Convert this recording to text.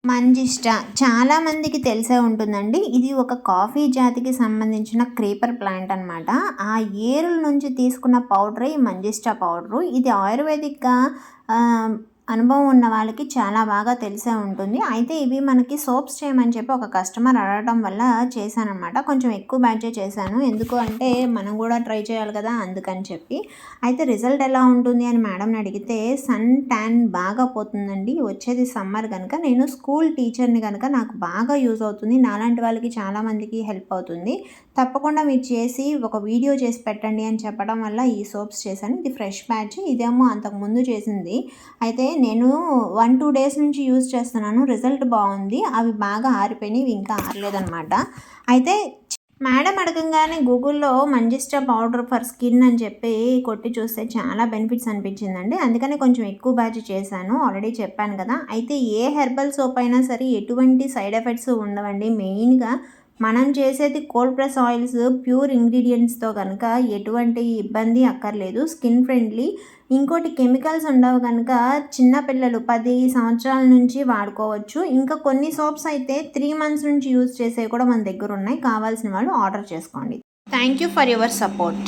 మంజిష్ట చాలామందికి తెలిసే ఉంటుందండి. ఇది ఒక కాఫీ జాతికి సంబంధించిన క్రీపర్ ప్లాంట్ అనమాట. ఆ ఏరుల నుంచి తీసుకున్న పౌడరే ఈ మంజిష్ట పౌడరు. ఇది ఆయుర్వేదిక్‌గా ఆహ్, అనుభవం ఉన్న వాళ్ళకి చాలా బాగా తెలిసే ఉంటుంది. అయితే ఇవి మనకి సోప్స్ చేయమని చెప్పి ఒక కస్టమర్ అడగడం వల్ల చేశాననమాట. కొంచెం ఎక్కువ బ్యాచే చేశాను. ఎందుకు అంటే మనం కూడా ట్రై చేయాలి కదా! అందుకని చెప్పి. అయితే రిజల్ట్ ఎలా ఉంటుంది అని మేడంని అడిగితే సన్ ట్యాన్ బాగా పోతుందండి. వచ్చేది సమ్మర్ కనుక నేను స్కూల్ టీచర్‌ని కనుక నాకు బాగా యూజ్ అవుతుంది. నాలాంటి వాళ్ళకి చాలామందికి హెల్ప్ అవుతుంది. తప్పకుండా మీరు చేసి ఒక వీడియో చేసి పెట్టండి అని చెప్పడం వల్ల ఈ సోప్స్ చేశాను. ఇది ఫ్రెష్ బ్యాచ్. ఇదేమో అంతకుముందు చేసింది. అయితే నేను 1, 2 డేస్ నుంచి యూజ్ చేస్తున్నాను. రిజల్ట్ బాగుంది. అవి బాగా ఆరిపోయినాయి. ఇవి ఇంకా ఆరలేదనమాట. అయితే మేడం అడగంగానే గూగుల్‌లో మంజిస్టా పౌడర్ ఫర్ స్కిన్ అని చెప్పి కొట్టి చూస్తే చాలా బెనిఫిట్స్ అనిపించిందండి. అందుకనే కొంచెం ఎక్కువ బ్యాచ్ చేశాను. ఆల్రెడీ చెప్పాను కదా! అయితే ఏ హెర్బల్ సోప్ అయినా సరే ఎటువంటి సైడ్ ఎఫెక్ట్స్ ఉండవండి. మెయిన్‌గా మనం చేసేది కోల్డ్ ప్రెస్ ఆయిల్స్ ప్యూర్ ఇంగ్రీడియంట్స్‌తో కనుక ఎటువంటి ఇబ్బంది అక్కర్లేదు. Skin friendly. ఇంకోటి కెమికల్స్ ఉండవు కనుక చిన్న పిల్లలు 10 సంవత్సరాల నుంచి వాడుకోవచ్చు. ఇంకా కొన్ని సోప్స్ అయితే 3 మంత్స్ నుంచి యూజ్ చేసేవి కూడా మన దగ్గర ఉన్నాయి. కావాల్సిన వాళ్ళు ఆర్డర్ చేసుకోండి. Thank you for your support.